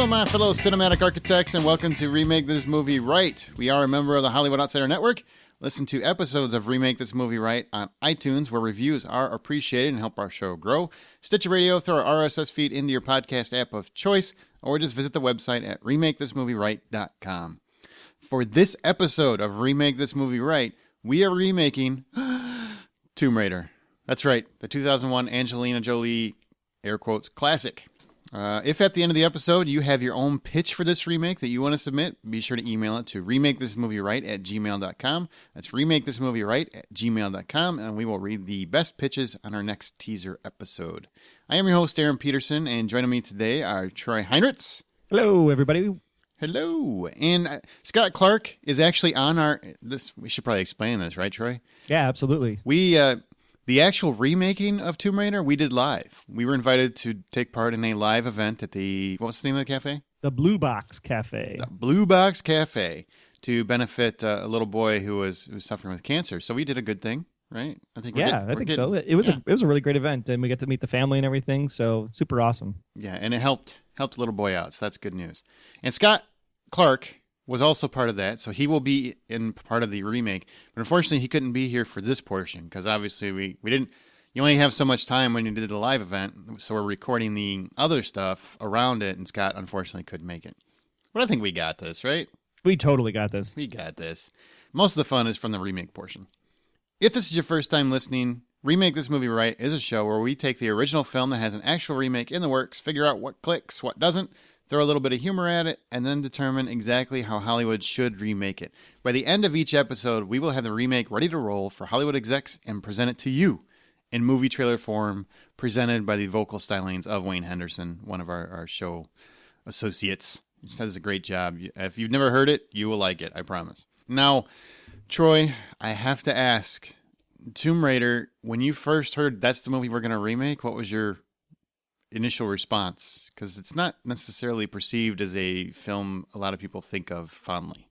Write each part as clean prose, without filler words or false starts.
Hello, my fellow cinematic architects, and welcome to Remake This Movie Right. We are a member of the Hollywood Outsider Network. Listen to episodes of Remake This Movie Right on iTunes, where reviews are appreciated and help our show grow. Stitcher Radio, throw our RSS feed into your podcast app of choice, or just visit the website at RemakeThisMovieRight.com. For this episode of Remake This Movie Right, we are remaking Tomb Raider. That's right, the 2001 Angelina Jolie, air quotes, classic. If at the end of the episode you have your own pitch for this remake that you want to submit, be sure to email it to remakethismovieright@gmail.com. That's remakethismovieright@gmail.com, and we will read the best pitches on our next teaser episode. I am your host, Aaron Peterson, and joining me today are Troy Heinritz. Hello, everybody. Hello. And Scott Clark is actually on we should probably explain this, right, Troy? Yeah, absolutely. The actual remaking of Tomb Raider, we did live. We were invited to take part in a live event at what's the name of the cafe? The Blue Box Cafe. The Blue Box Cafe, to benefit a little boy who was suffering with cancer. So we did a good thing, right? I think so. It was a really great event, and we got to meet the family and everything, so super awesome. Yeah, and it helped a little boy out, so that's good news. And Scott Clark was also part of that, so he will be in part of the remake. But unfortunately, he couldn't be here for this portion, because obviously we didn't. You only have so much time when you did the live event, so we're recording the other stuff around it, and Scott unfortunately couldn't make it. But I think we got this, right? We totally got this. We got this. Most of the fun is from the remake portion. If this is your first time listening, Remake This Movie Right is a show where we take the original film that has an actual remake in the works, figure out what clicks, what doesn't, throw a little bit of humor at it, and then determine exactly how Hollywood should remake it. By the end of each episode, we will have the remake ready to roll for Hollywood execs and present it to you in movie trailer form, presented by the vocal stylings of Wayne Henderson, one of our show associates. He does a great job. If you've never heard it, you will like it, I promise. Now, Troy, I have to ask, Tomb Raider, when you first heard that's the movie we're going to remake, what was your initial response? Because it's not necessarily perceived as a film a lot of people think of fondly.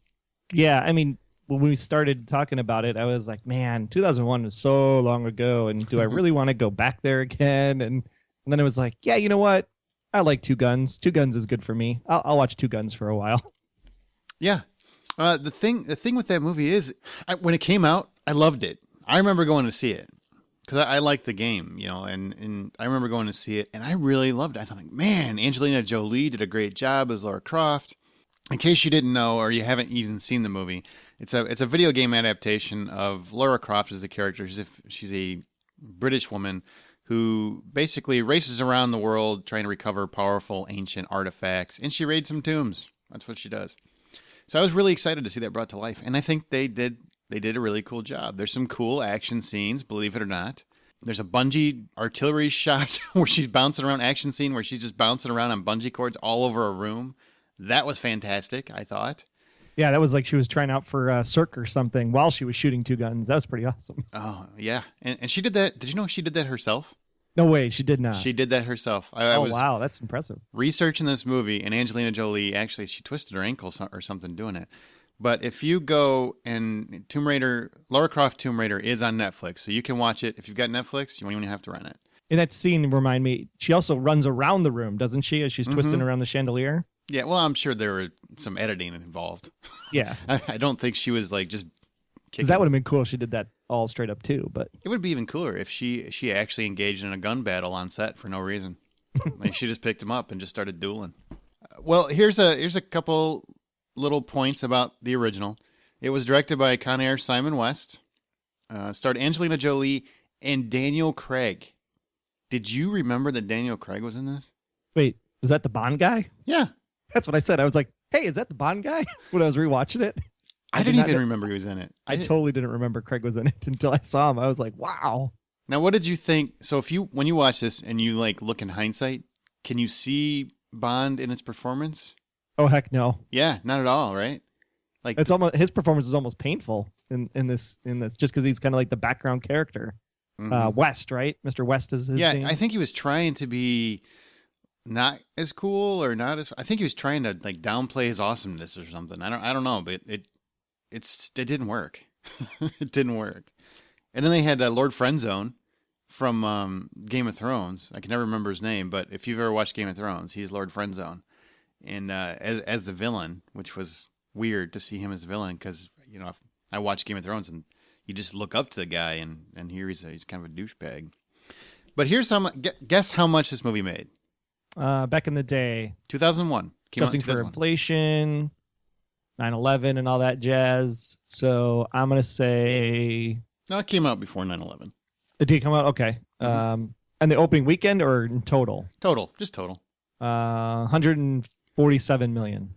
Yeah, I mean, when we started talking about it, I was like, man, 2001 was so long ago, and do I really want to go back there again? And then it was like, yeah, you know what? I like Two Guns. Two Guns is good for me. I'll watch Two Guns for a while. Yeah. The thing with that movie is, when it came out, I loved it. I remember going to see it. Because I like the game, and I remember going to see it, and I really loved it. I thought, man, Angelina Jolie did a great job as Lara Croft. In case you didn't know, or you haven't even seen the movie, it's a video game adaptation of Lara Croft as the character. She's a British woman who basically races around the world trying to recover powerful ancient artifacts, and she raids some tombs. That's what she does. So I was really excited to see that brought to life, and I think they did a really cool job. There's some cool action scenes, believe it or not. There's a bungee artillery shot where she's bouncing around, action scene where she's just bouncing around on bungee cords all over a room. That was fantastic, I thought. Yeah, that was like she was trying out for Cirque or something while she was shooting Two Guns. That was pretty awesome. Oh, yeah. And she did that. Did you know she did that herself? No way, she did not. She did that herself. Wow, that's impressive. Researching this movie, and Angelina Jolie, actually, she twisted her ankle or something doing it. But if you go and Lara Croft Tomb Raider is on Netflix, so you can watch it. If you've got Netflix, you won't even have to rent it. In that scene, remind me, she also runs around the room, doesn't she, as she's twisting around the chandelier? Yeah, well, I'm sure there were some editing involved. Yeah. I don't think she was like just kicking. That would have been cool if she did that all straight up too, but it would be even cooler if she actually engaged in a gun battle on set for no reason. Like she just picked him up and just started dueling. Well, here's a couple little points about the original. It was directed by Con Air Simon West, starred Angelina Jolie and Daniel Craig. Did you remember that Daniel Craig was in this? Wait, is that the Bond guy? Yeah. That's what I said. I was like, hey, is that the Bond guy? When I was rewatching it. I didn't even remember he was in it. I totally didn't remember Craig was in it until I saw him. I was like, wow. Now, what did you think? So when you watch this and you like look in hindsight, can you see Bond in its performance? Oh, heck no. Yeah, not at all, right? Like it's almost, his performance is almost painful in this just because he's kind of like the background character. West, right? Mr. West is his name. I think he was trying to be not as cool or not as. I think he was trying to like downplay his awesomeness or something. I don't know, but it didn't work. It didn't work. And then they had Lord Friendzone from Game of Thrones. I can never remember his name, but if you've ever watched Game of Thrones, he's Lord Friendzone. and as the villain, which was weird to see him as the villain because I watch Game of Thrones and you just look up to the guy and here he's kind of a douchebag. But here's guess how much this movie made. Back in the day, 2001. Adjusting for inflation, 9/11 and all that jazz. So I'm going to say... No, it came out before 9/11. It did come out? Okay. Mm-hmm. And the opening weekend or in total? Just total. 147 million.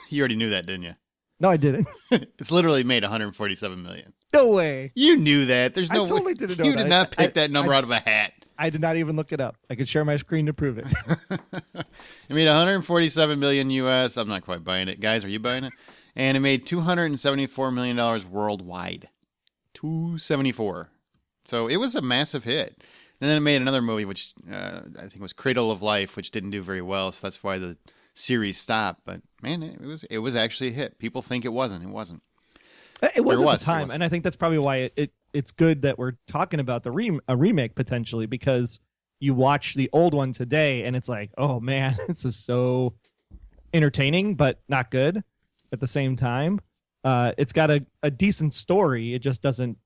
You already knew that, didn't you? No, I didn't. It's literally made 147 million. No way. You knew that. There's no I totally way. Didn't know You that. did not pick that number out of a hat. I did not even look it up. I could share my screen to prove it. It made 147 million US. I'm not quite buying it. Guys, are you buying it? And it made $274 million worldwide. 274. So it was a massive hit. And then it made another movie, which I think was Cradle of Life, which didn't do very well. So that's why the series stopped. But man, it was actually a hit. People think it wasn't. It wasn't. It was at the time, and I think that's probably why it's good that we're talking about a remake potentially, because you watch the old one today and it's like, oh man, this is so entertaining but not good at the same time. It's got a decent story. It just doesn't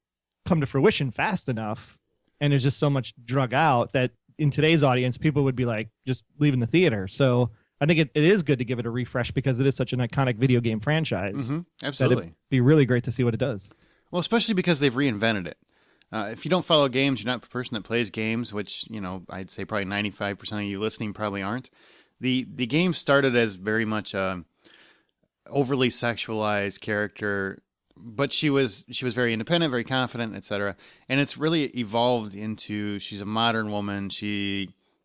come to fruition fast enough, and there's just so much drug out that in today's audience people would be like just leaving the theater. So I think it is good to give it a refresh because it is such an iconic video game franchise. Mm-hmm. Absolutely. It'd be really great to see what it does. Well, especially because they've reinvented it. If you don't follow games, you're not a person that plays games, which, I'd say probably 95% of you listening probably aren't. The game started as very much overly sexualized character, but she was very independent, very confident, etc. And it's really evolved into she's a modern woman.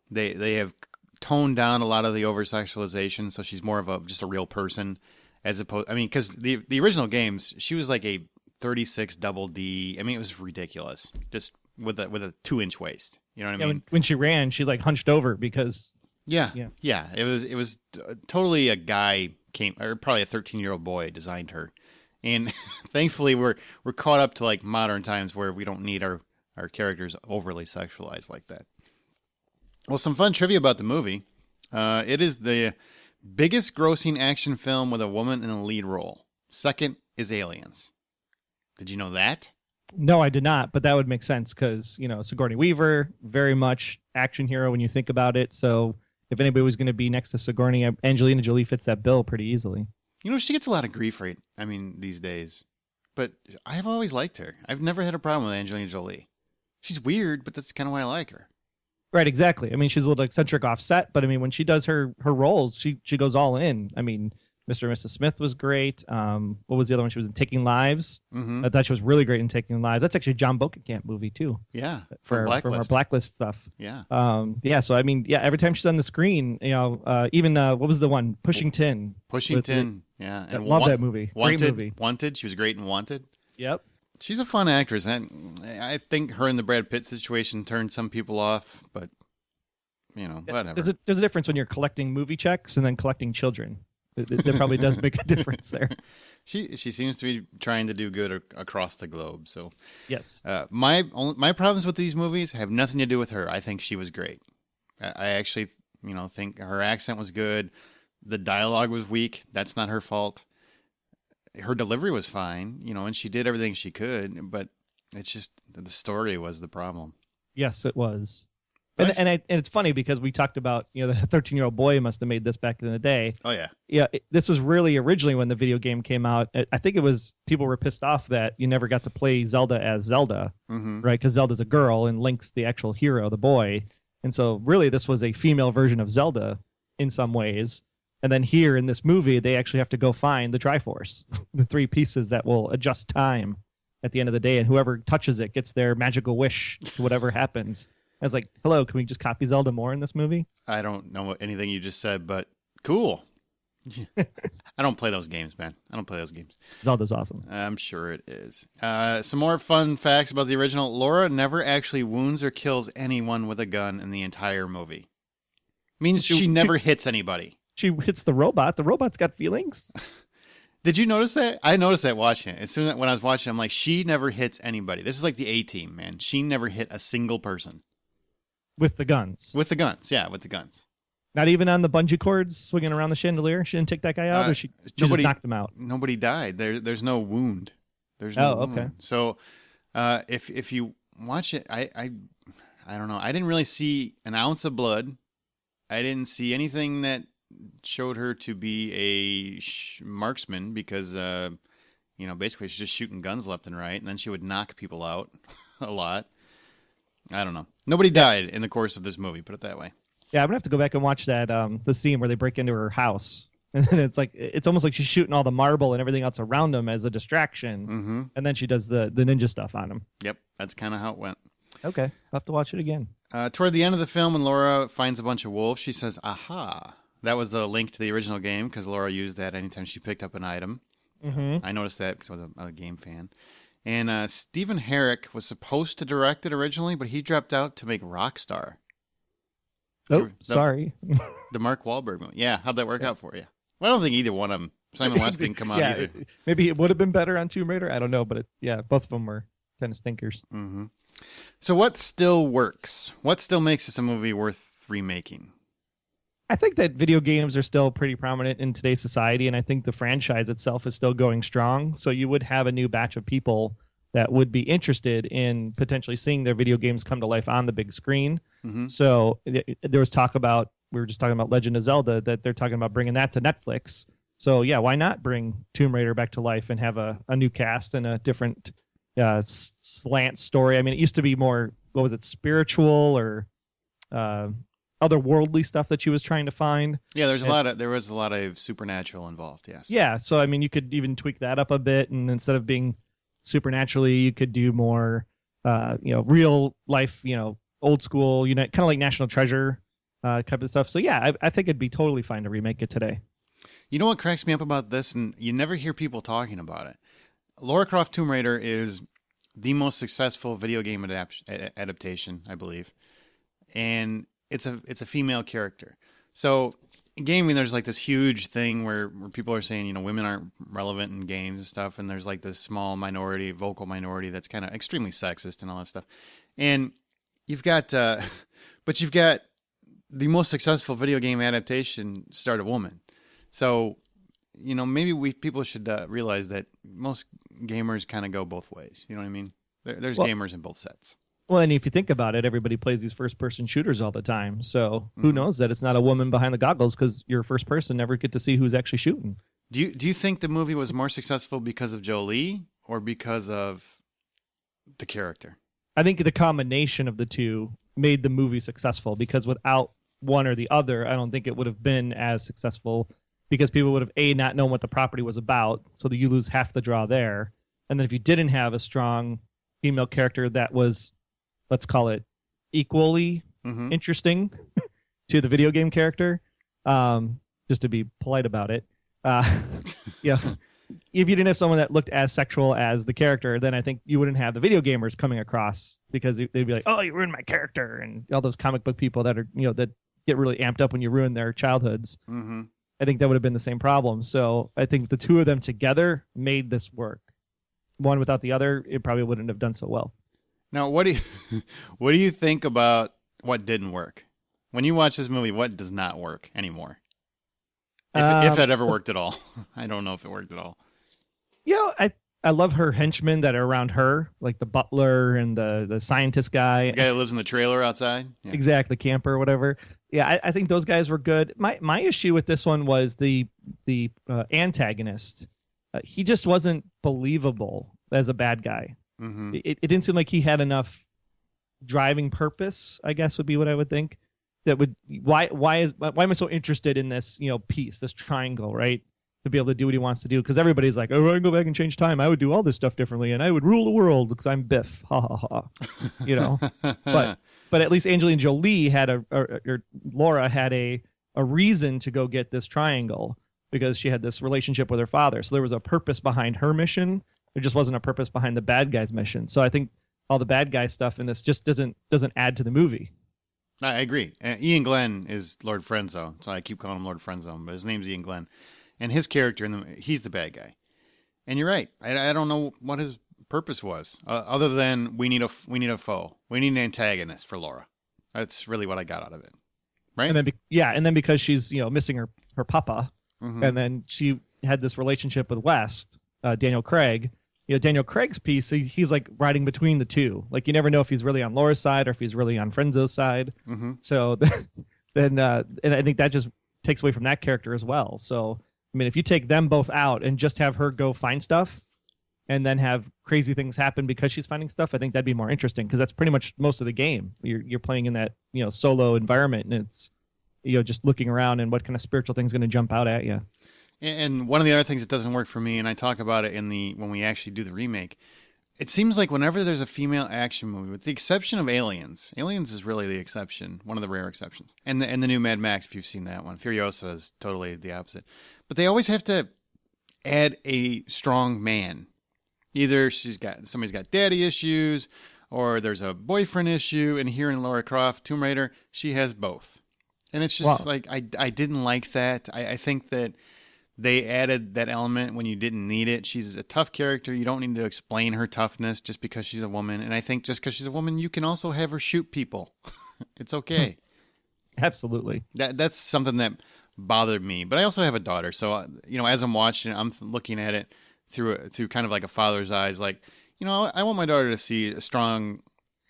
They have toned down a lot of the over sexualization, so she's more of just a real person, as opposed. I mean, because the original games, she was like a 36 double D. I mean, it was ridiculous, just with a 2-inch waist. You know what I mean? When she ran, she like hunched over because. Yeah. It was totally a guy or probably a 13-year-old boy designed her, and thankfully we're caught up to like modern times where we don't need our characters overly sexualized like that. Well, some fun trivia about the movie. It is the biggest grossing action film with a woman in a lead role. Second is Aliens. Did you know that? No, I did not, but that would make sense because, Sigourney Weaver, very much action hero when you think about it. So if anybody was going to be next to Sigourney, Angelina Jolie fits that bill pretty easily. She gets a lot of grief these days. But I've always liked her. I've never had a problem with Angelina Jolie. She's weird, but that's kind of why I like her. Right, exactly. I mean, she's a little eccentric offset, but I mean, when she does her roles, she goes all in. I mean, Mr. and Mrs. Smith was great. What was the other one? She was in Taking Lives. Mm-hmm. I thought she was really great in Taking Lives. That's actually a John Bokenkamp movie too. Yeah, from our Blacklist stuff. Yeah. So I mean, every time she's on the screen, even what was the one? Pushing Tin. Yeah. And love that movie. Great movie. Wanted. She was great in Wanted. Yep. She's a fun actress. I think her and the Brad Pitt situation turned some people off, but whatever. There's a difference when you're collecting movie checks and then collecting children. There probably does make a difference there. She seems to be trying to do good across the globe. So yes, my problems with these movies have nothing to do with her. I think she was great. I actually think her accent was good. The dialogue was weak. That's not her fault. Her delivery was fine, and she did everything she could. But it's just the story was the problem. Yes, it was. And it's funny because we talked about, the 13-year-old boy must have made this back in the day. Oh, yeah. Yeah, this was really originally when the video game came out. I think it was people were pissed off that you never got to play Zelda as Zelda, mm-hmm. right? Because Zelda's a girl and Link's the actual hero, the boy. And so really this was a female version of Zelda in some ways. And then here in this movie, they actually have to go find the Triforce, the 3 pieces that will adjust time at the end of the day. And whoever touches it gets their magical wish to whatever happens. I was like, hello, can we just copy Zelda more in this movie? I don't know anything you just said, but cool. I don't play those games, man. I don't play those games. Zelda's awesome. I'm sure it is. Some more fun facts about the original. Laura never actually wounds or kills anyone with a gun in the entire movie. Means she never hits anybody. She hits the robot. The robot's got feelings. Did you notice that? I noticed that watching it. As soon as when I was watching, I'm like, she never hits anybody. This is like the A-Team, man. She never hit a single person. With the guns. With the guns, yeah, with the guns. Not even on the bungee cords swinging around the chandelier? She didn't take that guy out, or she just knocked him out? Nobody died. There's no wound. There's no wound. Okay. So if you watch it, I don't know. I didn't really see an ounce of blood. I didn't see anything that showed her to be a marksman because, basically she's just shooting guns left and right, and then she would knock people out a lot. I don't know. Nobody died in the course of this movie, put it that way. Yeah, I'm gonna have to go back and watch that the scene where they break into her house, and then it's almost like she's shooting all the marble and everything else around them as a distraction, and then she does the ninja stuff on him. Yep, that's kind of how it went. Okay, I'll have to watch it again. Toward the end of the film, when Laura finds a bunch of wolves, she says, "Aha!" That was the link to the original game because Laura used that anytime she picked up an item. I noticed that because I was a game fan. And Stephen Herrick was supposed to direct it originally, but he dropped out to make Rockstar. Oh, sorry. The Mark Wahlberg movie. Yeah, how'd that work out for you? Well, I don't think either one of them. Simon West didn't come out either. Maybe it would have been better on Tomb Raider. I don't know, but both of them were kind of stinkers. Mm-hmm. So what still works? What still makes this a movie worth remaking? I think that video games are still pretty prominent in today's society, and I think the franchise itself is still going strong. So you would have a new batch of people that would be interested in potentially seeing their video games come to life on the big screen. Mm-hmm. So there was talk about, we were just talking about Legend of Zelda, that they're talking about bringing that to Netflix. So yeah, why not bring Tomb Raider back to life and have a new cast and a different slant story? I mean, it used to be more, what was it, spiritual or otherworldly stuff that she was trying to find. Yeah, there was a lot of supernatural involved. Yes. Yeah, so I mean, you could even tweak that up a bit, and instead of being supernaturally, you could do more, real life, old school, kind of like National Treasure type of stuff. So yeah, I think it'd be totally fine to remake it today. You know what cracks me up about this, and you never hear people talking about it. Lara Croft Tomb Raider is the most successful video game adaptation, I believe, and it's a female character. So in gaming, there's like this huge thing where people are saying, women aren't relevant in games and stuff, and there's like this small minority, vocal minority that's kind of extremely sexist and all that stuff. And you've got the most successful video game adaptation starred a woman. So, maybe people should realize that most gamers kind of go both ways. You know what I mean? There's gamers in both sets. Well, and if you think about it, everybody plays these first-person shooters all the time. So who knows that it's not a woman behind the goggles because you're first person, never get to see who's actually shooting. Do you think the movie was more successful because of Jolie or because of the character? I think the combination of the two made the movie successful because without one or the other, I don't think it would have been as successful because people would have, not known what the property was about, so that you lose half the draw there. And then if you didn't have a strong female character that was, let's call it, equally interesting to the video game character, just to be polite about it. If you didn't have someone that looked as sexual as the character, then I think you wouldn't have the video gamers coming across because they'd be like, "Oh, you ruined my character," and all those comic book people that are, that get really amped up when you ruin their childhoods. Mm-hmm. I think that would have been the same problem. So I think the two of them together made this work. One without the other, it probably wouldn't have done so well. Now, what do you think about what didn't work? When you watch this movie, what does not work anymore? If it ever worked at all. I don't know if it worked at all. I love her henchmen that are around her, like the butler and the scientist guy. The guy that lives in the trailer outside? Yeah. Exactly, camper or whatever. Yeah, I think those guys were good. My issue with this one was the antagonist. He just wasn't believable as a bad guy. Mm-hmm. It didn't seem like he had enough driving purpose, I guess would be what I would think. That would why am I so interested in this piece, this triangle, right? To be able to do what he wants to do, because everybody's like, oh, I can go back and change time. I would do all this stuff differently, and I would rule the world because I'm Biff. Ha ha ha. But at least Angelina Jolie had or Laura had a reason to go get this triangle because she had this relationship with her father. So there was a purpose behind her mission. There just wasn't a purpose behind the bad guy's mission. So I think all the bad guy stuff in this just doesn't add to the movie. I agree. Ian Glenn is Lord Frenzone, so I keep calling him Lord Frenzone, but his name's Ian Glenn. And his character, he's the bad guy. And you're right. I don't know what his purpose was, other than we need a foe. We need an antagonist for Laura. That's really what I got out of it. right? And then and then because she's missing her papa, Mm-hmm. and then she had this relationship with West, Daniel Craig. Daniel Craig's piece, he's like riding between the two. Like you never know if he's really on Laura's side or if he's really on Frenzo's side. Mm-hmm. So then, and I think that just takes away from that character as well. So I mean, if you take them both out and just have her go find stuff, and then have crazy things happen because she's finding stuff, I think that'd be more interesting because that's pretty much most of the game. You're playing in that solo environment, and it's just looking around and what kind of spiritual thing's going to jump out at you. And one of the other things that doesn't work for me, and I talk about it when we actually do the remake, it seems like whenever there's a female action movie, with the exception of Aliens is really the exception, one of the rare exceptions, and the new Mad Max, if you've seen that one. Furiosa is totally the opposite. But they always have to add a strong man. Either somebody's got daddy issues, or there's a boyfriend issue, and here in Lara Croft, Tomb Raider, she has both. And it's just I didn't like that. I think that they added that element when you didn't need it. She's a tough character. You don't need to explain her toughness just because she's a woman. And I think just because she's a woman, you can also have her shoot people. It's okay. Absolutely. That's something that bothered me. But I also have a daughter. So, as I'm watching it, I'm looking at it through kind of like a father's eyes. Like, I want my daughter to see a strong,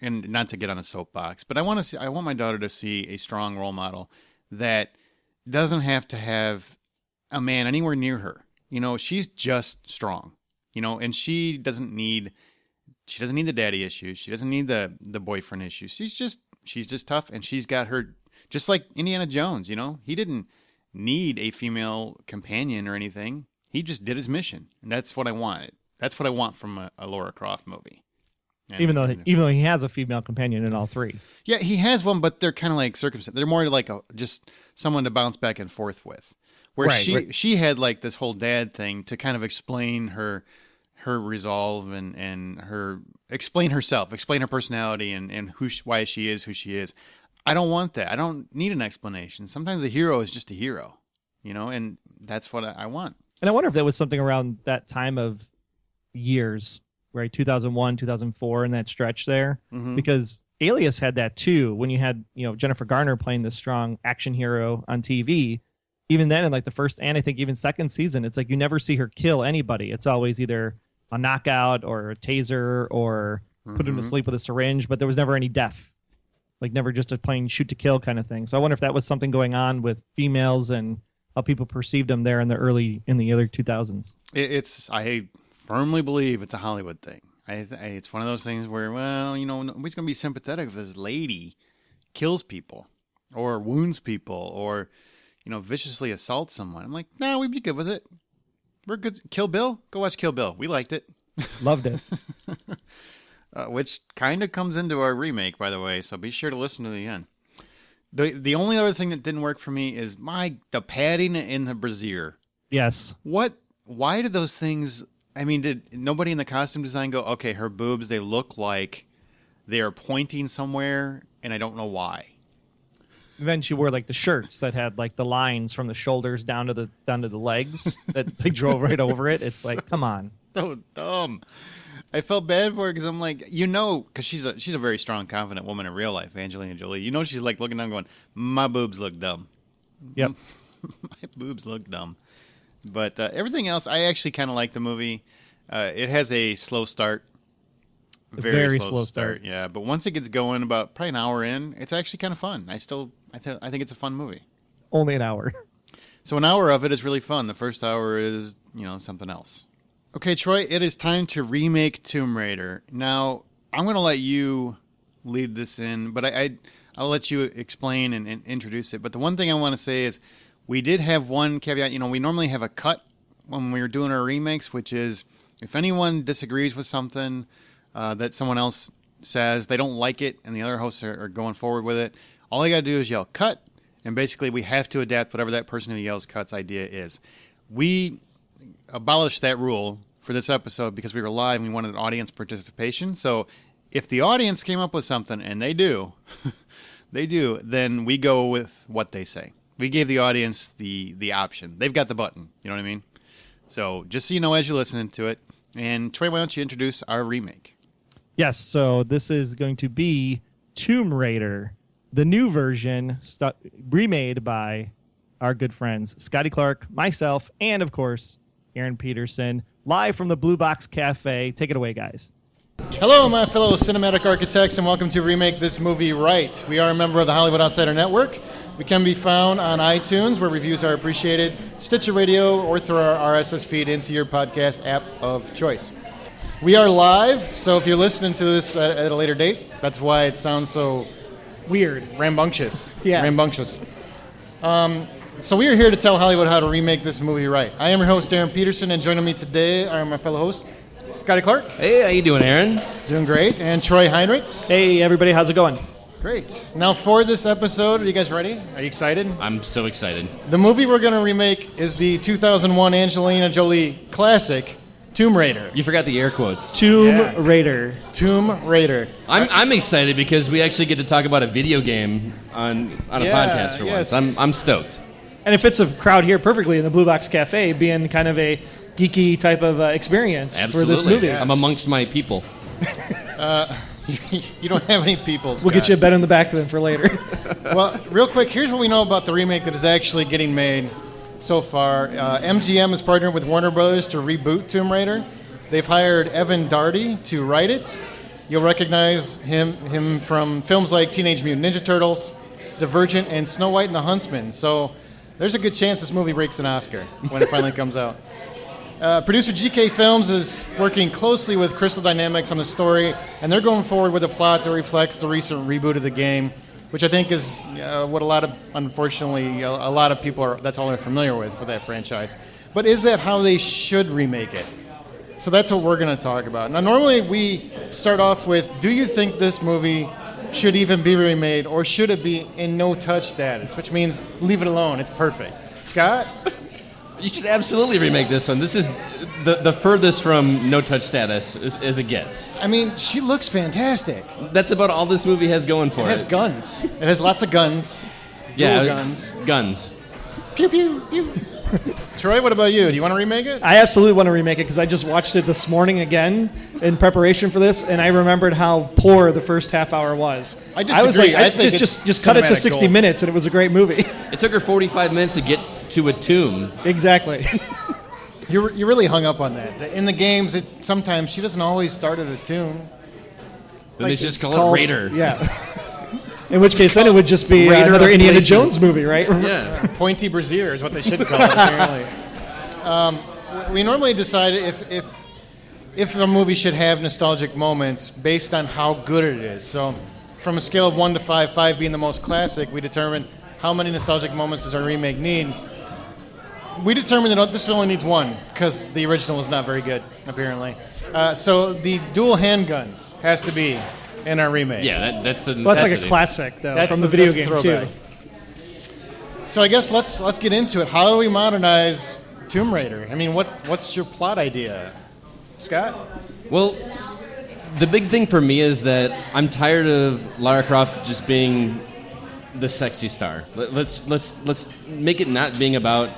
and not to get on a soapbox, but I want my daughter to see a strong role model that doesn't have to have a man anywhere near her. She's just strong, and she doesn't need the daddy issues. She doesn't need the boyfriend issues. She's just tough, and she's got her, just like Indiana Jones, he didn't need a female companion or anything. He just did his mission, and that's what I wanted. That's what I want from a Lara Croft movie. And, even though he has a female companion in all three. Yeah, he has one, but they're kind of like circumstances. They're more like just someone to bounce back and forth with. Where she had like this whole dad thing to kind of explain her resolve and her explain herself, explain her personality and why she is who she is. I don't want that. I don't need an explanation. Sometimes a hero is just a hero, and that's what I want. And I wonder if that was something around that time of years, right? 2001, 2004, and that stretch there, because Alias had that too. When you had Jennifer Garner playing this strong action hero on TV. Even then, in like the first and I think even second season, it's like you never see her kill anybody. It's always either a knockout or a taser or put him to sleep with a syringe, but there was never any death. Like never just a plain shoot to kill kind of thing. So I wonder if that was something going on with females and how people perceived them there in the early 2000s. I firmly believe it's a Hollywood thing. It's one of those things where, nobody's going to be sympathetic if this lady kills people or wounds people or viciously assault someone. I'm like, no, we'd be good with it. We're good. Kill Bill? Go watch Kill Bill. We liked it. Loved it. Which kind of comes into our remake, by the way, so be sure to listen to the end. The only other thing that didn't work for me is the padding in the brassiere. Yes. Why did those things, did nobody in the costume design go, okay, her boobs, they look like they are pointing somewhere, and I don't know why. Then she wore like the shirts that had like the lines from the shoulders down to the legs that they drove right over it. It's like, come on. So dumb. I felt bad for her because I'm like, because she's a very strong, confident woman in real life, Angelina Jolie. She's like looking down going, my boobs look dumb. Yep. My boobs look dumb. But everything else, I actually kind of like the movie. It has a slow start. Very slow start. Yeah, but once it gets going, about probably an hour in, it's actually kind of fun. I think it's a fun movie. Only an hour. So an hour of it is really fun. The first hour is, something else. Okay, Troy, it is time to remake Tomb Raider. Now, I'm going to let you lead this in, but I'll let you explain and introduce it. But the one thing I want to say is we did have one caveat. We normally have a cut when we were doing our remakes, which is if anyone disagrees with something that someone else says, they don't like it, and the other hosts are going forward with it, all you got to do is yell cut, and basically we have to adapt whatever that person who yells cut's idea is. We abolished that rule for this episode because we were live and we wanted audience participation. So if the audience came up with something, and they do, then we go with what they say. We gave the audience the option. They've got the button. You know what I mean? So just so you know as you're listening to it. And Troy, why don't you introduce our remake? Yes, so this is going to be Tomb Raider, the new version remade by our good friends Scotty Clark, myself, and of course Aaron Peterson, live from the Blue Box Cafe. Take it away, guys. Hello, my fellow cinematic architects, and welcome to Remake This Movie Right. We are a member of the Hollywood Outsider Network. We can be found on iTunes, where reviews are appreciated, Stitcher Radio, or through our RSS feed into your podcast app of choice. We are live, so if you're listening to this at a later date, that's why it sounds so weird, rambunctious. Yeah. Rambunctious. So we are here to tell Hollywood how to remake this movie right. I am your host, Aaron Peterson, and joining me today are my fellow hosts, Scotty Clark. Hey, how you doing, Aaron? Doing great. And Troy Heinritz. Hey, everybody, how's it going? Great. Now for this episode, are you guys ready? Are you excited? I'm so excited. The movie we're going to remake is the 2001 Angelina Jolie classic, Tomb Raider. You forgot the air quotes. Tomb Raider. Tomb Raider. I'm excited because we actually get to talk about a video game on a podcast for once. I'm stoked. And it fits a crowd here perfectly in the Blue Box Cafe, being kind of a geeky type of experience Absolutely. for this movie. Yes. I'm amongst my people. You don't have any people, Scott. We'll get you a bed in the back then for later. Well, real quick, here's what we know about the remake that is actually getting made so far. MGM has partnered with Warner Brothers to reboot Tomb Raider. They've hired Evan Darty to write it. You'll recognize him from films like Teenage Mutant Ninja Turtles, Divergent, and Snow White and the Huntsman. So there's a good chance this movie breaks an Oscar when it finally comes out. Producer GK Films is working closely with Crystal Dynamics on the story, and they're going forward with a plot that reflects the recent reboot of the game, which I think is what a lot of people are, that's all they're familiar with for that franchise. But is that how they should remake it? So that's what we're going to talk about. Now, normally we start off with, do you think this movie should even be remade, or should it be in no-touch status, which means leave it alone, it's perfect. Scott? You should absolutely remake this one. This is the furthest from no-touch status as it gets. I mean, she looks fantastic. That's about all this movie has going for it. It has guns. It has lots of guns. Dual guns. Guns. Pew, pew, pew. Troy, what about you? Do you want to remake it? I absolutely want to remake it because I just watched it this morning again in preparation for this, and I remembered how poor the first half hour was. I disagree. was like, I think just cut it to 60 minutes, and it was a great movie. It took her 45 minutes to get to a tomb. Exactly. You're really hung up on that. In the games, sometimes she doesn't always start at a tomb. Then they just call it Raider. Yeah. In which case, then it would just be Raider another of Indiana places. Jones movie, right? Yeah. Pointy brassiere is what they should call it, apparently. We normally decide if a movie should have nostalgic moments based on how good it is. So from a scale of 1 to 5, 5 being the most classic, we determine how many nostalgic moments does our remake need. We determined that this only needs one because the original was not very good, apparently. So the dual handguns has to be in our remake. Yeah, that's a necessity. Well, that's like a classic, though, from the video game, too. So I guess let's get into it. How do we modernize Tomb Raider? I mean, what's your plot idea, Scott? Well, the big thing for me is that I'm tired of Lara Croft just being the sexy star. Let's make it not being about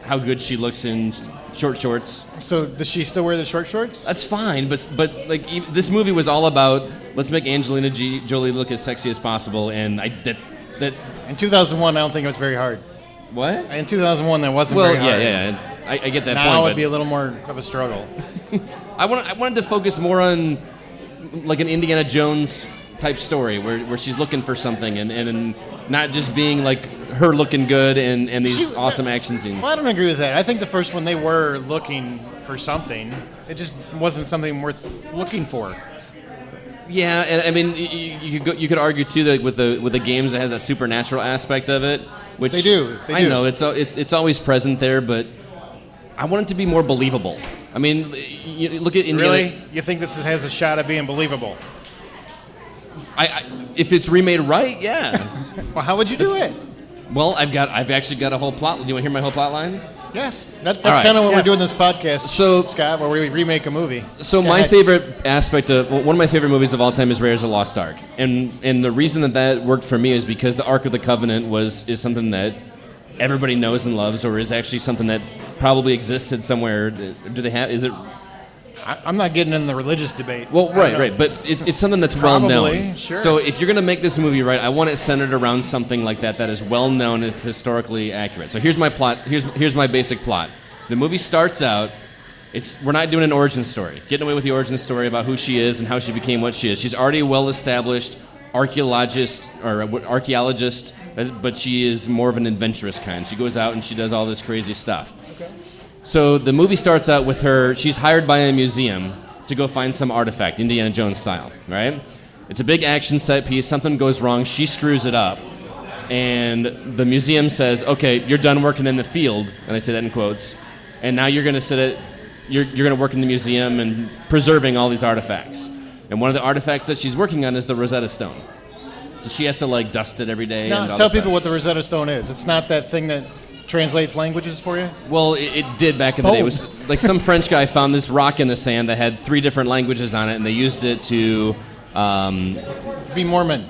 how good she looks in short shorts. So does she still wear the short shorts? That's fine, but like this movie was all about let's make Angelina Jolie look as sexy as possible, and that. In 2001, I don't think it was very hard. What? In 2001, that wasn't very hard. Yeah. I get that now point. it'd be a little more of a struggle. I wanted to focus more on like an Indiana Jones type story where she's looking for something and not just being like her looking good and these awesome action scenes. Well, I don't agree with that. I think the first one they were looking for something. It just wasn't something worth looking for. Yeah, and I mean you could argue too that with the games it has that supernatural aspect of it, which They do. I know it's always present there, but I want it to be more believable. I mean, you look at Indiana. Really? You think this has a shot at being believable? If it's remade right, yeah. Well, how would you do it? Well, I've actually got a whole plot. Do you want to hear my whole plot line? Yes, that's All right. kind of what Yes. we're doing this podcast, So- Scott, where we remake a movie. So Go my ahead. favorite aspect of one of my favorite movies of all time is Raiders of the Lost Ark, and the reason that worked for me is because the Ark of the Covenant is something that everybody knows and loves, or is actually something that probably existed somewhere. Do they have? Is it? I'm not getting in the religious debate. Well, right. But it's something that's well known. Sure. So if you're going to make this movie right, I want it centered around something like that is well known. It's historically accurate. So here's my plot. Here's my basic plot. The movie starts out. We're not doing an origin story. Getting away with the origin story about who she is and how she became what she is. She's already a well-established archaeologist, but she is more of an adventurous kind. She goes out and she does all this crazy stuff. Okay. So the movie starts out with her. She's hired by a museum to go find some artifact, Indiana Jones style, right? It's a big action set piece. Something goes wrong. She screws it up. And the museum says, okay, you're done working in the field, and I say that in quotes, and now you're going to you're going to work in the museum and preserving all these artifacts. And one of the artifacts that she's working on is the Rosetta Stone. So she has to, like, dust it every day. Now, tell people what the Rosetta Stone is. It's not that thing that translates languages for you? Well, it did back in the day. It was like some French guy found this rock in the sand that had 3 different languages on it, and they used it to... be Mormon.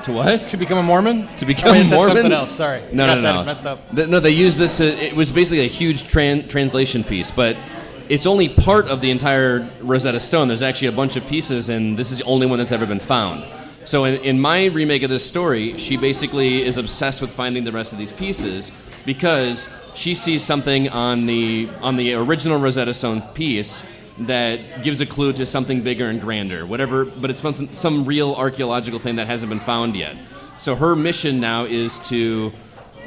To what? To become a Mormon? To become Mormon? That's something else, sorry. No. Messed up. No, they used this... it was basically a huge translation piece, but it's only part of the entire Rosetta Stone. There's actually a bunch of pieces, and this is the only one that's ever been found. So in my remake of this story, she basically is obsessed with finding the rest of these pieces because she sees something on the original Rosetta Stone piece that gives a clue to something bigger and grander, whatever. But it's some real archaeological thing that hasn't been found yet. So her mission now is to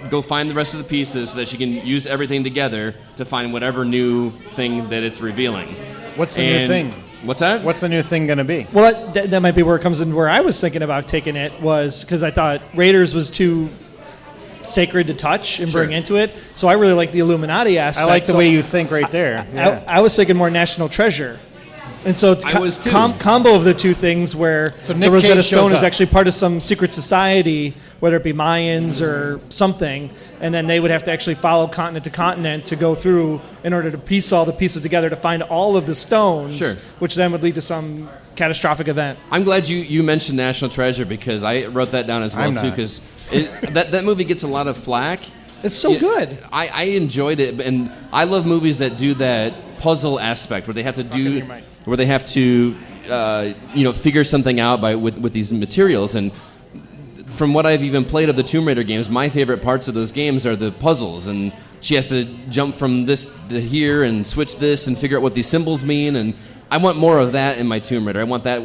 go find the rest of the pieces so that she can use everything together to find whatever new thing that it's revealing. What's the new thing? What's that? What's the new thing going to be? Well, that might be where it comes in. Where I was thinking about taking it was because I thought Raiders was too sacred to touch and bring into it. So I really like the Illuminati aspect. I like the way you think right there. Yeah. I was thinking more National Treasure. And so it's combo of the two things where the Rosetta Stone is actually part of some secret society, whether it be Mayans or something, and then they would have to actually follow continent to continent to go through in order to piece all the pieces together to find all of the stones, which then would lead to some catastrophic event. I'm glad you mentioned National Treasure because I wrote that down as well too because that movie gets a lot of flack. It's so good. I enjoyed it, and I love movies that do that puzzle aspect where they have to figure something out with these materials. And from what I've even played of the Tomb Raider games, my favorite parts of those games are the puzzles, and she has to jump from this to here and switch this and figure out what these symbols mean. And I want more of that in my Tomb Raider. I want that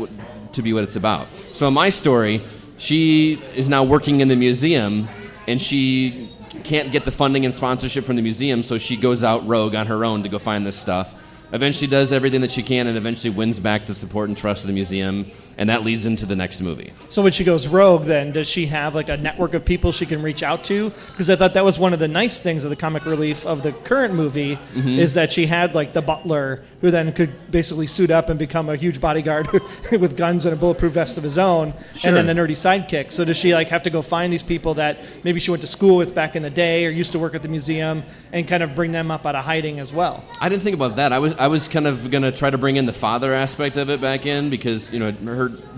to be what it's about. So in my story, she is now working in the museum, and she can't get the funding and sponsorship from the museum, so she goes out rogue on her own to go find this stuff. Eventually does everything that she can and eventually wins back the support and trust of the museum, and that leads into the next movie. So when she goes rogue, then, does she have like a network of people she can reach out to? Because I thought that was one of the nice things of the comic relief of the current movie, is that she had like the butler who then could basically suit up and become a huge bodyguard with guns and a bulletproof vest of his own, and then the nerdy sidekick. So does she like have to go find these people that maybe she went to school with back in the day or used to work at the museum and kind of bring them up out of hiding as well? I didn't think about that. I was kind of going to try to bring in the father aspect of it back in because,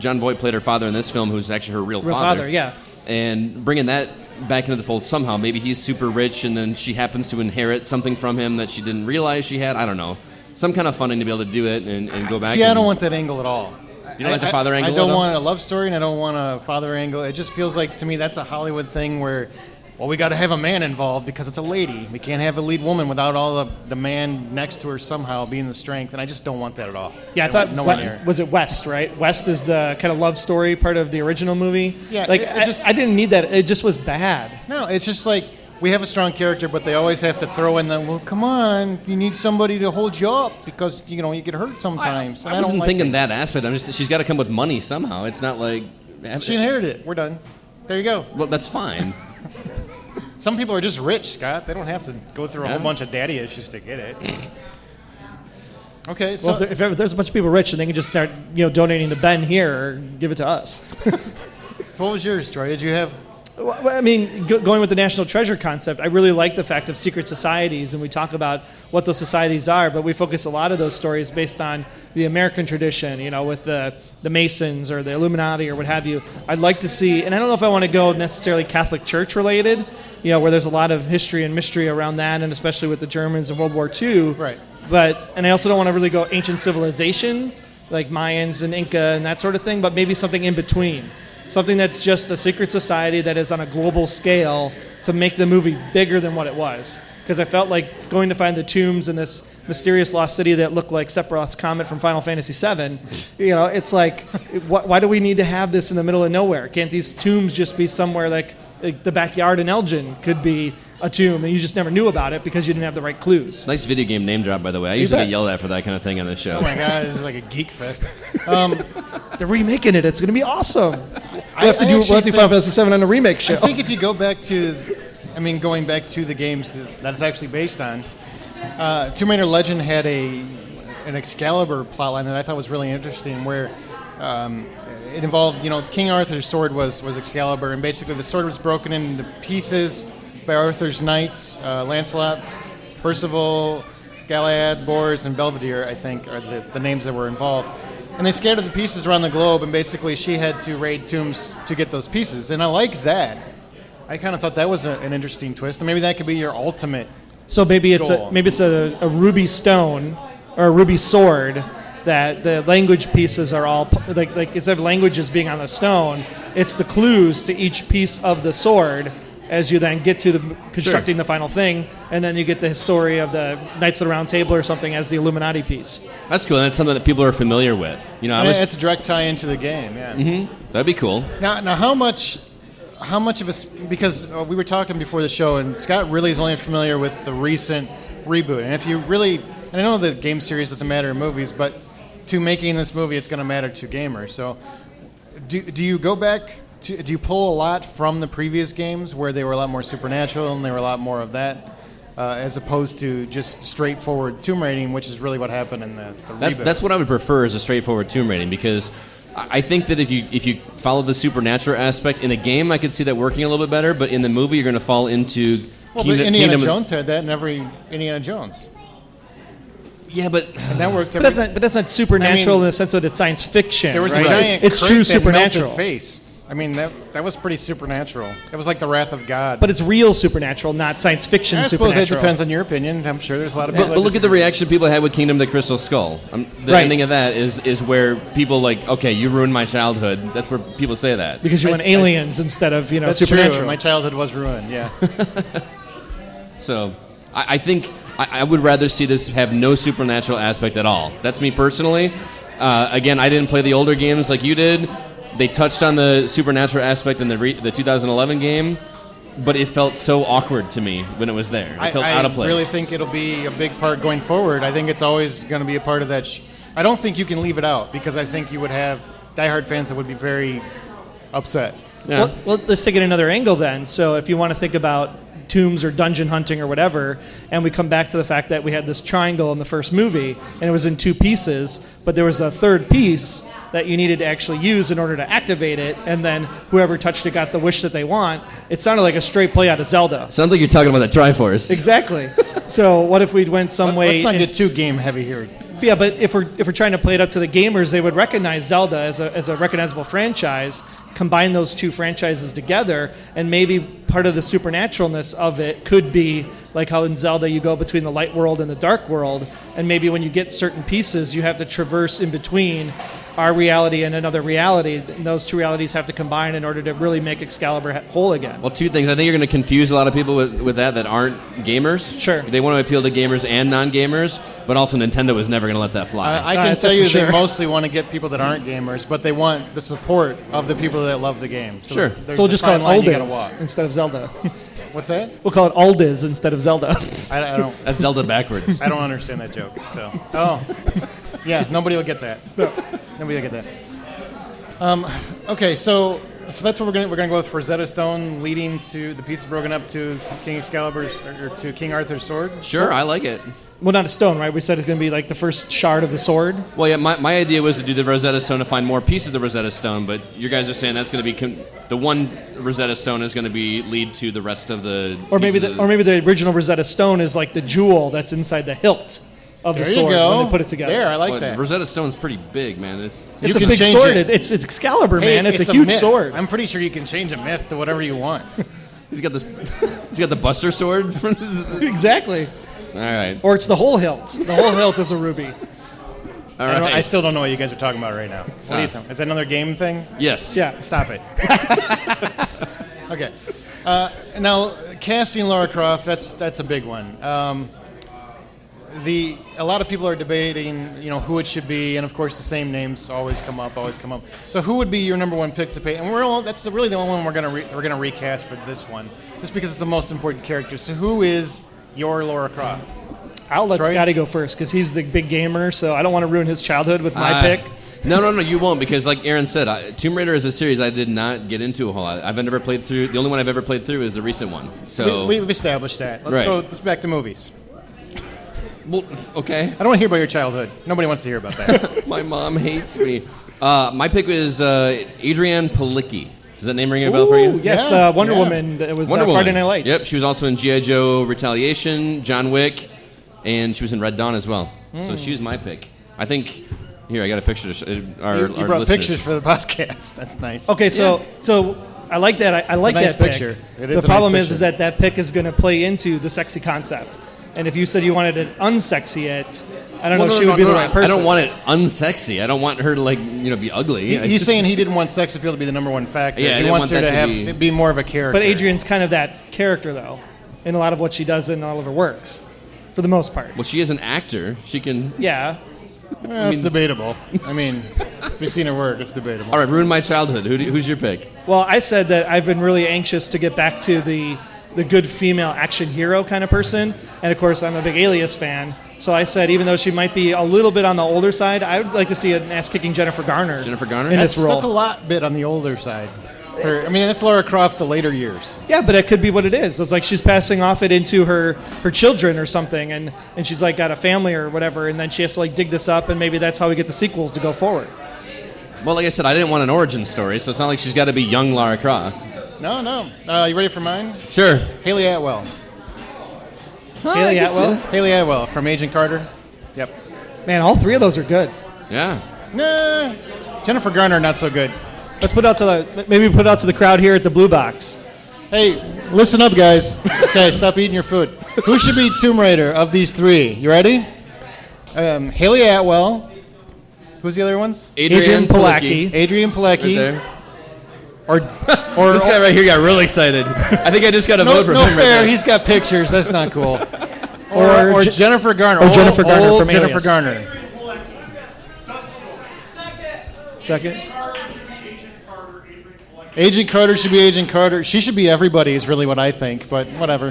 John Voight played her father in this film, who's actually her real father. Yeah. And bringing that back into the fold somehow. Maybe he's super rich and then she happens to inherit something from him that she didn't realize she had. I don't know. Some kind of funding to be able to do it and go back. See, I don't want that angle at all. You don't like the father angle? I don't want a love story and I don't want a father angle. It just feels like, to me, that's a Hollywood thing where, well, we got to have a man involved because it's a lady. We can't have a lead woman without all the man next to her somehow being the strength, and I just don't want that at all. Yeah, I thought, was it West, right? West is the kind of love story part of the original movie. Yeah, like I didn't need that. It just was bad. No, it's just like we have a strong character, but they always have to throw in the, well, come on, you need somebody to hold you up because, you get hurt sometimes. I wasn't thinking that aspect. She's got to come with money somehow. It's not like... She inherited it. We're done. There you go. Well, that's fine. Some people are just rich, Scott. They don't have to go through a whole bunch of daddy issues to get it. Okay, so... Well, if there's a bunch of people rich, then they can just start, donating to Ben here or give it to us. So what was yours, Troy? Did you have... Well, I mean, going with the National Treasure concept, I really like the fact of secret societies, and we talk about what those societies are, but we focus a lot of those stories based on the American tradition, with the Masons or the Illuminati or what have you. I'd like to see, and I don't know if I want to go necessarily Catholic Church related, where there's a lot of history and mystery around that, and especially with the Germans in World War II. Right. and I also don't want to really go ancient civilization, like Mayans and Inca and that sort of thing, but maybe something in between. Something that's just a secret society that is on a global scale to make the movie bigger than what it was. Because I felt like going to find the tombs in this mysterious lost city that looked like Sephiroth's comet from Final Fantasy VII, it's like, why do we need to have this in the middle of nowhere? Can't these tombs just be somewhere like the backyard in Elgin could be a tomb, and you just never knew about it because you didn't have the right clues? Nice video game name drop, by the way. I usually get yelled at for that kind of thing on this show. Oh my god, this is like a geek fest. They're remaking it. It's going to be awesome. We'll have to do Final Fantasy VII on a remake show. I think if you go back to, going back to the games that it's actually based on, Tomb Raider Legend had an Excalibur plotline that I thought was really interesting, where it involved, King Arthur's sword was Excalibur, and basically the sword was broken into pieces by Arthur's knights, Lancelot, Percival, Galahad, Bors, and Belvedere, I think, are the names that were involved. And they scattered the pieces around the globe, and basically she had to raid tombs to get those pieces. And I like that. I kind of thought that was an interesting twist, and maybe that could be your ultimate. So maybe it's goal. a ruby stone or a ruby sword that the language pieces are all like instead of languages being on the stone, it's the clues to each piece of the sword as you then get to the constructing the final thing, and then you get the story of the Knights of the Round Table or something as the Illuminati piece. That's cool. That's something that people are familiar with. It's a direct tie into the game. Yeah. Mm-hmm. That'd be cool. Now, how much of a, because we were talking before the show, and Scott really is only familiar with the recent reboot, and if you really, and I know the game series doesn't matter in movies, but to making this movie, it's going to matter to gamers. So, do you go back? Do you pull a lot from the previous games where they were a lot more supernatural and they were a lot more of that, as opposed to just straightforward tomb raiding, which is really what happened in the reboot? That's what I would prefer, is a straightforward tomb raiding, because I think that if you follow the supernatural aspect in a game, I could see that working a little bit better, but in the movie, you're going to fall into but Indiana Jones had that in every Indiana Jones. Yeah, but and that worked. But that's not supernatural in the sense that it's science fiction. There was right? a giant it's true supernatural face. That was pretty supernatural. It was like the wrath of God. But it's real supernatural, not science fiction supernatural. I suppose that depends on your opinion. I'm sure there's a lot of people. But look at the reaction people had with Kingdom of the Crystal Skull. The ending of that is where people okay, you ruined my childhood. That's where people say that. Because you went aliens instead of that's supernatural. True. My childhood was ruined. Yeah. So, I think I would rather see this have no supernatural aspect at all. That's me personally. Again, I didn't play the older games like you did. They touched on the supernatural aspect in the 2011 game, but it felt so awkward to me when it was there. It felt out of place. I really think it'll be a big part going forward. I think it's always going to be a part of that. I don't think you can leave it out, because I think you would have diehard fans that would be very upset. Yeah. Well, let's take it another angle then. So if you want to think about tombs or dungeon hunting or whatever, and we come back to the fact that we had this triangle in the first movie, and it was in two pieces, but there was a third piece that you needed to actually use in order to activate it, and then whoever touched it got the wish that they want. It sounded like a straight play out of Zelda. Sounds like you're talking about the Triforce. Exactly. So what if we went some way... Let's not get too game heavy here. Yeah, but if we're trying to play it up to the gamers, they would recognize Zelda as a recognizable franchise, combine those two franchises together, and maybe part of the supernaturalness of it could be like how in Zelda you go between the light world and the dark world, and maybe when you get certain pieces, you have to traverse in between our reality and another reality, and those two realities have to combine in order to really make Excalibur whole again. Well, two things. I think you're going to confuse a lot of people with that aren't gamers. Sure. They want to appeal to gamers and non-gamers, but also Nintendo was never going to let that fly. I can tell you they mostly want to get people that aren't gamers, but they want the support of the people that love the game. So sure. So we'll just call it Aldiz instead of Zelda. What's that? We'll call it Aldiz instead of Zelda. I don't. That's Zelda backwards. I don't understand that joke. So. Oh. Yeah, nobody will get that. No. Nobody will get that. Okay, so that's what we're gonna go with Rosetta Stone, leading to the pieces broken up to King Excalibur's or to King Arthur's sword. Sure, I like it. Well, not a stone, right? We said it's going to be like the first shard of the sword. Well, yeah, my idea was to do the Rosetta Stone to find more pieces of the Rosetta Stone, but you guys are saying that's going to be the one Rosetta Stone is going to be lead to the rest of the. Or maybe the original Rosetta Stone is like the jewel that's inside the hilt of the sword when they put it together. There, I like that. Rosetta Stone's pretty big, man. It's a big sword. It's Excalibur, man. It's a huge myth. sword. I'm pretty sure you can change a myth to whatever you want. He's got the Buster Sword. Exactly. All right. Or it's the whole hilt. The whole hilt is a ruby. All right. I still don't know what you guys are talking about right now. What are you talking? Is that another game thing? Yes. Yeah. Stop it. Okay. Now, casting Lara Croft, that's a big one. A lot of people are debating, who it should be, and of course the same names always come up. So who would be your number one pick to pay? And that's really the only one we're gonna recast for this one, just because it's the most important character. So who is your Lara Croft? I'll let Troy? Scotty go first because he's the big gamer, so I don't want to ruin his childhood with my pick. No, you won't, because like Aaron said, Tomb Raider is a series I did not get into a whole lot. I've never played through. The only one I've ever played through is the recent one. So We've established that. Let's back to movies. Well, okay. I don't want to hear about your childhood. Nobody wants to hear about that. My mom hates me. My pick was Adrienne Palicki. Does that name ring a bell for you? Yes, Yeah, Wonder yeah. Woman. That was Wonder Friday Woman. Night Lights. Yep, she was also in G.I. Joe Retaliation, John Wick, and she was in Red Dawn as well. So she was my pick. I think. Here, I got a picture. You Our brought listeners. pictures for the podcast. That's nice. Okay, so I like that. I like nice that pick. picture. It The is a problem nice is picture. that pick is going to play into the sexy concept. And if you said you wanted to unsexy it, I don't know if she would be the right person. I don't want it unsexy. I don't want her to be ugly. He's saying he didn't want sex appeal to be the number one factor. Yeah, I he didn't wants want her that to to be more of a character. But Adrian's kind of that character, though, in a lot of what she does in all of her works, for the most part. Well, she is an actor. She can. Yeah. Well, it's debatable. I mean, if you've seen her work, it's debatable. All right, ruin my childhood. Who's your pick? Well, I said that I've been really anxious to get back to the good female action hero kind of person. And, of course, I'm a big Alias fan. So I said, even though she might be a little bit on the older side, I would like to see an ass-kicking Jennifer Garner. Jennifer Garner? In this role. That's a lot bit on the older side. That's Lara Croft the later years. Yeah, but it could be what it is. It's like she's passing off it into her children or something, and she's like got a family or whatever, and then she has to like dig this up, and maybe that's how we get the sequels to go forward. Well, like I said, I didn't want an origin story, so it's not like she's got to be young Lara Croft. No. You ready for mine? Sure. Haley Atwell. Haley Atwell? Haley Atwell from Agent Carter. Yep. Man, all three of those are good. Yeah. Nah. Jennifer Garner, not so good. Let's put it out to the crowd here at the Blue Box. Hey, listen up, guys. Okay, stop eating your food. Who should be Tomb Raider of these three? You ready? Haley Atwell. Who's the other ones? Adrienne Palicki. Adrienne Palicki. Right there. Or This guy right here got really excited. I think I just got a vote from no him. fair. Right there. He's got pictures. That's not cool. Or or Jennifer Garner. or Jennifer Garner old from Jennifer Alias. Garner. Second. Agent Carter should be Agent Carter. She should be everybody is really what I think, but whatever.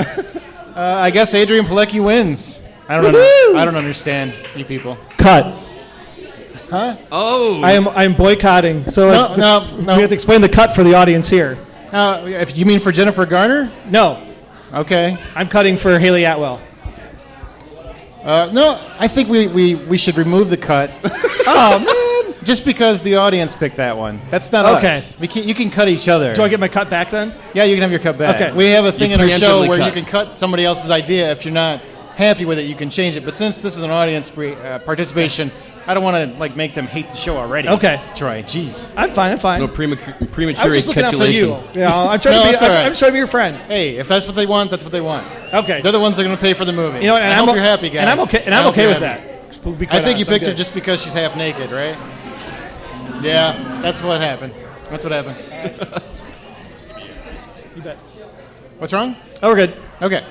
I guess Adrienne Palicki wins. I don't understand you people. Cut. Huh? Oh. I am boycotting. So No. we have to explain the cut for the audience here. If you mean for Jennifer Garner? No, Okay. I'm cutting for Haley Atwell. No, I think we should remove the cut. Oh man. Just because the audience picked that one. That's not Okay. us. You can cut each other. Do I get my cut back then? Yeah, you can have your cut back. Okay. We have a thing You in our show preemptively where you cut. can cut somebody else's idea. If you're not happy with it, you can change it. But since this is an audience participation, I don't want to make them hate the show already. Okay. Troy, jeez. I'm fine. No I premature was just looking out for you. capitulation. I'm trying No, to be. that's all right. I'm trying to be your friend. Hey, if that's what they want, that's what they want. Okay. They're the ones that are going to pay for the movie. You know, and I I'm hope you're happy, guys. And I'm okay. And I I'm hope okay you're with happy. that. To be I quite think you honest, I'm picked her good. just because she's half naked, right? Yeah, that's what happened. That's what happened. You bet. What's wrong? Oh, we're good. Okay.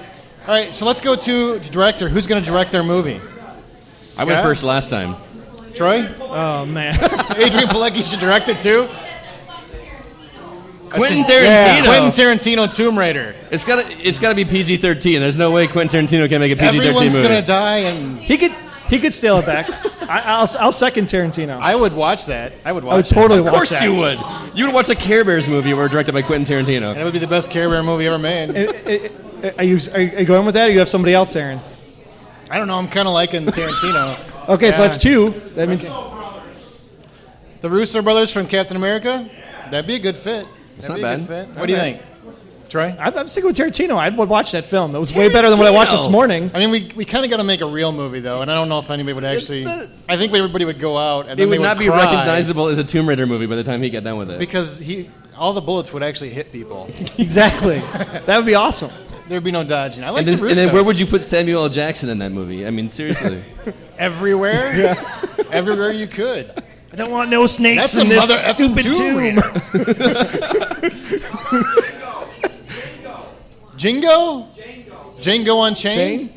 All right, so let's go to director. Who's going to direct our movie? I went Scott? first last time. Troy? Oh man. Adrienne Palicki should direct it too? Quentin Yeah, Tarantino. Quentin Tarantino, Tomb Raider. It's got to be PG-13. There's no way Quentin Tarantino can make a PG-13 Everyone's movie. going to die, and He could steal it back. I'll second Tarantino. I would watch that. I would watch I would that. totally Of watch course that. you would. You would watch the Care Bears movie where directed by Quentin Tarantino. That would be the best Care Bear movie ever made. Are you going with that, or you have somebody else, Aaron? I don't know. I'm kind of liking Tarantino. Okay, so Yeah. that's two. That means The Russo brothers from Captain America? That'd be a good fit. That's That'd not be a bad. good fit. What do you think? Troy? I'm sticking with Tarantino. I would watch that film. It was way better than what I watched this Tarantino! morning. I mean, we kind of got to make a real movie, though, and I don't know if anybody would actually... not- I think everybody would go out, and It then would they not be cry recognizable as a Tomb Raider movie by the time he got done with it. because all the bullets would actually hit people. Exactly. That would be awesome. There'd be no dodging. I like And the then, Russos. and then where would you put Samuel L. Jackson in that movie? I mean, seriously. Everywhere? Yeah. Everywhere you could. I don't want no snakes That's in a this mother effing stupid tomb. Jingo? Django Unchained?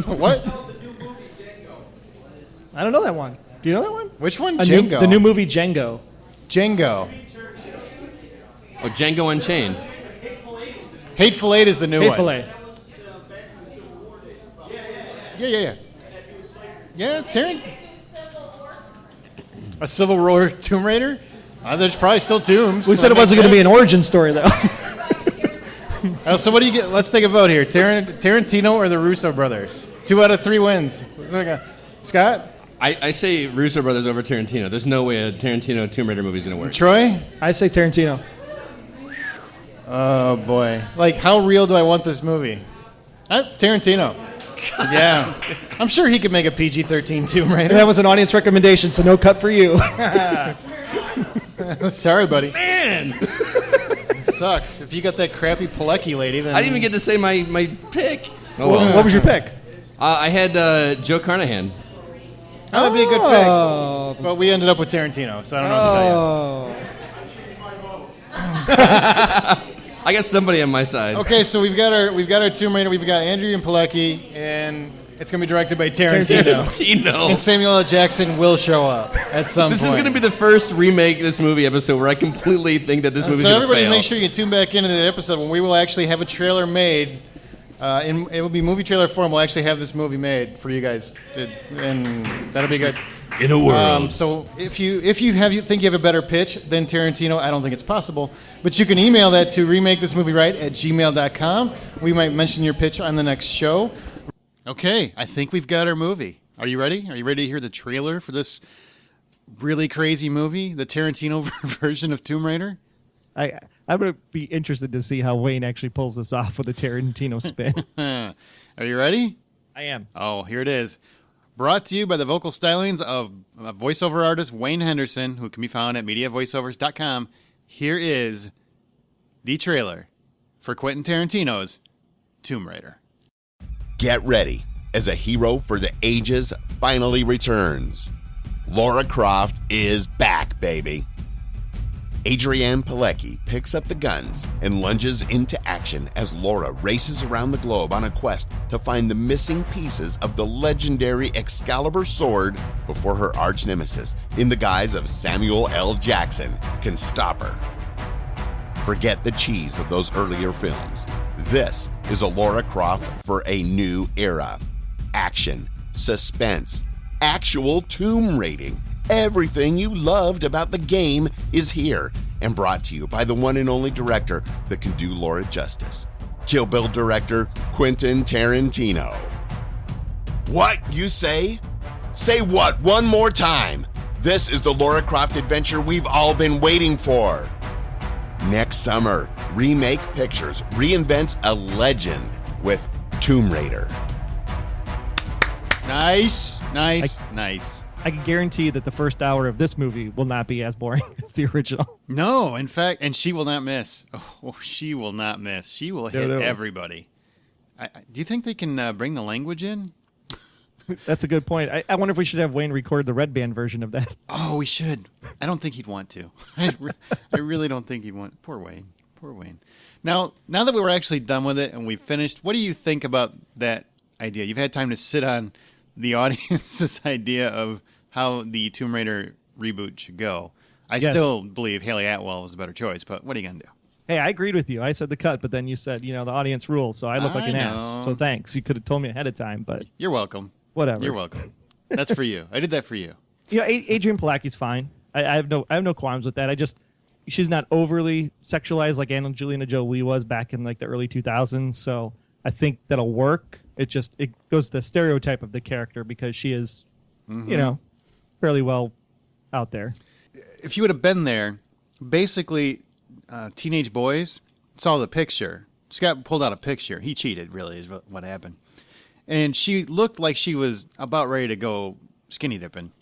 What? I don't know that one. Do you know that one? Which one? Django. The new movie Django. Django. Oh, Django Unchained. Hateful Eight is the new Hateful one. Eight. Yeah. Yeah, Taryn. A Civil War Tomb Raider? There's probably still tombs. We said it wasn't going to be an origin story, though. So what do you get? Let's take a vote here. Tarantino or the Russo brothers? 2 out of 3 wins. Scott? I say Russo brothers over Tarantino. There's no way a Tarantino Tomb Raider movie is going to work. Troy? I say Tarantino. Oh, boy. Like, how real do I want this movie? Tarantino. Yeah. I'm sure he could make a PG-13 Tomb Raider. That was an audience recommendation, so no cut for you. Sorry, buddy. Man! It sucks. If you got that crappy Pilecki lady, then... I didn't even get to say my pick. Oh, What was your pick? I had Joe Carnahan. Oh, that'd be a good pick. But we ended up with Tarantino, so I don't know what to tell you. I got somebody on my side. Okay, so we've got our Tomb Raider. We've got Andrew and Pilecki, and it's going to be directed by Tarantino. And Samuel L. Jackson will show up at some point. This is going to be the first Remake This Movie episode where I completely think that this movie's So going to everybody fail. make sure you tune back into the episode when we will actually have a trailer made. It will be movie trailer form. We'll actually have this movie made for you guys, and that'll be good. In a world. So if you think you have a better pitch than Tarantino, I don't think it's possible. But you can email that to remakethismovieright@gmail.com. We might mention your pitch on the next show. Okay, I think we've got our movie. Are you ready? Are you ready to hear the trailer for this really crazy movie, the Tarantino version of Tomb Raider? I'm going to be interested to see how Wayne actually pulls this off with a Tarantino spin. Are you ready? I am. Oh, here it is. Brought to you by the vocal stylings of voiceover artist Wayne Henderson, who can be found at mediavoiceovers.com. Here is the trailer for Quentin Tarantino's Tomb Raider. Get ready, as a hero for the ages finally returns. Lara Croft is back, baby. Adrienne Pilecki picks up the guns and lunges into action as Laura races around the globe on a quest to find the missing pieces of the legendary Excalibur sword before her arch-nemesis, in the guise of Samuel L. Jackson, can stop her. Forget the cheese of those earlier films. This is a Lara Croft for a new era. Action, suspense, actual tomb raiding. Everything you loved about the game is here and brought to you by the one and only director that can do Laura justice. Kill Bill director Quentin Tarantino. What, you say? Say what one more time? This is the Lara Croft adventure we've all been waiting for. Next summer, Remake Pictures reinvents a legend with Tomb Raider. Nice. I can guarantee that the first hour of this movie will not be as boring as the original. No, in fact, and she will not miss. Oh, she will not miss. She will hit everybody. Do you think they can bring the language in? That's a good point. I wonder if we should have Wayne record the Red Band version of that. Oh, we should. I don't think he'd want to. I really don't think he'd want. Poor Wayne. Now that we were actually done with it and we finished, what do you think about that idea? You've had time to sit on the audience's idea of how the Tomb Raider reboot should go. I still believe Haley Atwell was a better choice, but what are you going to do? Hey, I agreed with you. I said the cut, but then you said, the audience rules, so I look like an ass. So thanks. You could have told me ahead of time, but... You're welcome. Whatever. You're welcome. That's for you. I did that for you. Adrienne Pilecki's fine. I have no qualms with that. She's not overly sexualized like Angelina Jolie was back in like the early 2000s, so I think that'll work. It goes to the stereotype of the character because she is, fairly well out there. If you would have been there, basically, teenage boys saw the picture. Scott pulled out a picture. He cheated, really, is what happened. And she looked like she was about ready to go skinny dipping.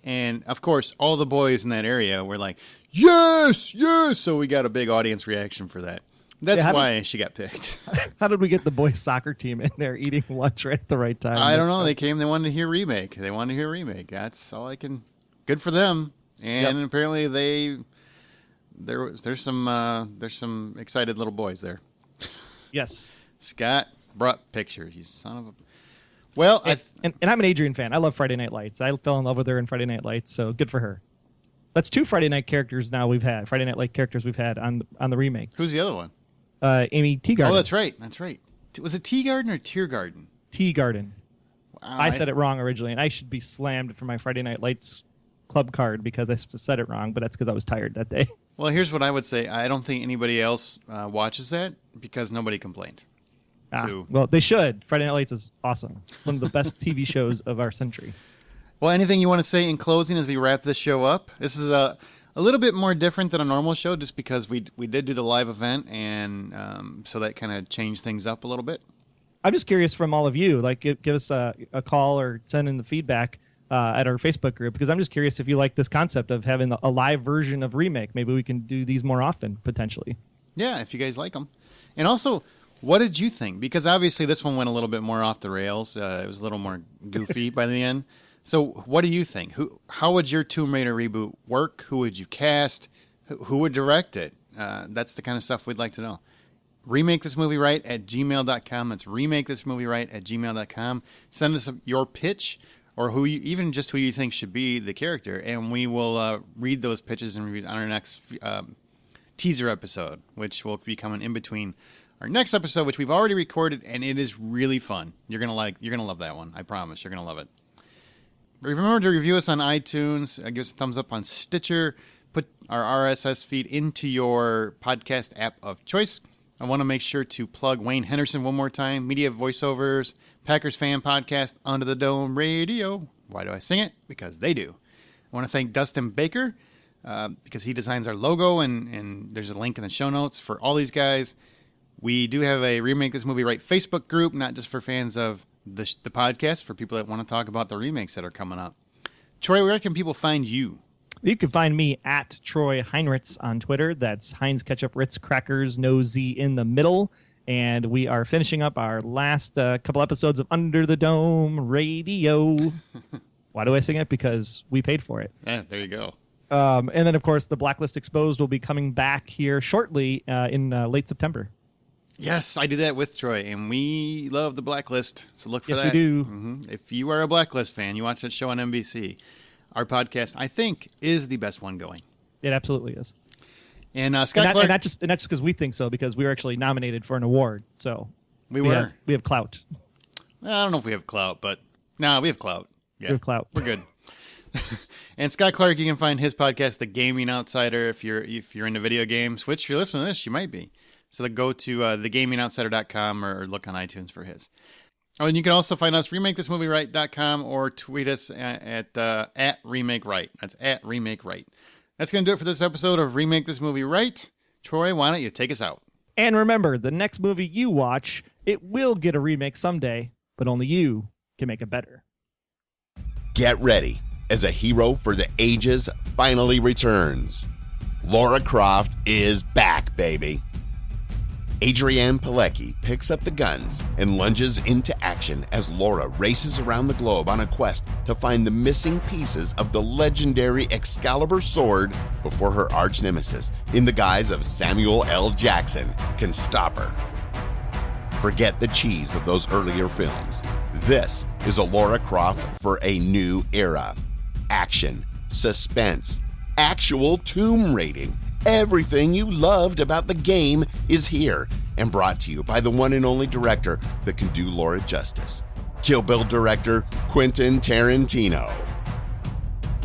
And, of course, all the boys in that area were like, yes, yes. So we got a big audience reaction for that. That's Yeah, why she got picked. How did we get the boys soccer team in there eating lunch right at the right time? I don't know. They came. They wanted to hear Remake. That's all I can. Good for them. And apparently there's some excited little boys there. Yes. Scott brought pictures. You son of a. Well, and I'm an Adrian fan. I love Friday Night Lights. I fell in love with her in Friday Night Lights, so good for her. That's 2 Friday Night characters now we've had. Friday Night Light characters we've had on the remakes. Who's the other one? Amy Teagarden. Oh, that's right. Was it Teagarden or Tiergarden? Teagarden. Wow, I said it wrong originally, and I should be slammed for my Friday Night Lights club card because I said it wrong, but that's because I was tired that day. Well, here's what I would say. I don't think anybody else watches that because nobody complained. Well, they should. Friday Night Lights is awesome. One of the best TV shows of our century. Well, anything you want to say in closing as we wrap this show up? This is a little bit more different than a normal show just because we did do the live event, and so that kind of changed things up a little bit. I'm just curious from all of you, like give us a call or send in the feedback at our Facebook group, because I'm just curious if you like this concept of having a live version of Remake. Maybe we can do these more often, potentially. Yeah, if you guys like them. And also, what did you think? Because obviously this one went a little bit more off the rails. It was a little more goofy by the end. So what do you think? How would your Tomb Raider reboot work? Who would you cast? Who would direct it? That's the kind of stuff we'd like to know. Remake This Movie Right at gmail.com. That's Remake This Movie Right at gmail.com. Send us your pitch or who you think should be the character, and we will read those pitches and review on our next teaser episode, which will be coming in between our next episode, which we've already recorded, and it is really fun. You're gonna love that one. I promise. You're gonna love it. Remember to review us on iTunes. Give us a thumbs up on Stitcher. Put our RSS feed into your podcast app of choice. I want to make sure to plug Wayne Henderson one more time. Media Voice-Overs, Packers Fan Podcast, Under the Dome Radio. Why do I sing it? Because they do. I want to thank Dustin Baker because he designs our logo, and there's a link in the show notes for all these guys. We do have a Remake This Movie Right Facebook group, not just for fans of the podcast, for people that want to talk about the remakes that are coming up. Troy, where can people find you? You can find me at Troy Heinritz on Twitter. That's Heinz Ketchup Ritz Crackers, no Z in the middle. And we are finishing up our last couple episodes of Under the Dome Radio. Why do I sing it? Because we paid for it. Yeah, there you go. And then, of course, the Blacklist Exposed will be coming back here shortly in late September. Yes, I do that with Troy, and we love the Blacklist, so look for that. Yes, we do. Mm-hmm. If you are a Blacklist fan, you watch that show on NBC. Our podcast, I think, is the best one going. It absolutely is. And Scott Clark... And not just because we think so, because we were actually nominated for an award, so... We have clout. Well, I don't know if we have clout, but... No, we have clout. Yeah, we have clout. We're good. And Scott Clark, you can find his podcast, The Gaming Outsider, if you're into video games, which if you're listening to this, you might be. So go to thegamingoutsider.com or look on iTunes for his. Oh, and you can also find us RemakeThisMovieRight.com or tweet us at RemakeRight. That's at RemakeRight. That's going to do it for this episode of Remake This Movie Right. Troy, why don't you take us out? And remember, the next movie you watch, it will get a remake someday, but only you can make it better. Get ready, as a hero for the ages finally returns. Lara Croft is back, baby. Adrienne Palicki picks up the guns and lunges into action as Laura races around the globe on a quest to find the missing pieces of the legendary Excalibur sword before her arch nemesis, in the guise of Samuel L. Jackson, can stop her. Forget the cheese of those earlier films. This is a Lara Croft for a new era. Action, suspense, actual tomb raiding. Everything you loved about the game is here and brought to you by the one and only director that can do Laura justice. Kill Bill director Quentin Tarantino.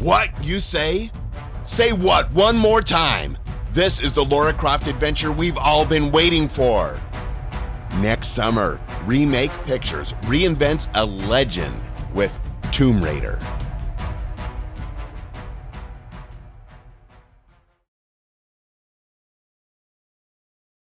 What, you say? Say what one more time? This is the Lara Croft adventure we've all been waiting for. Next summer, Remake Pictures reinvents a legend with Tomb Raider.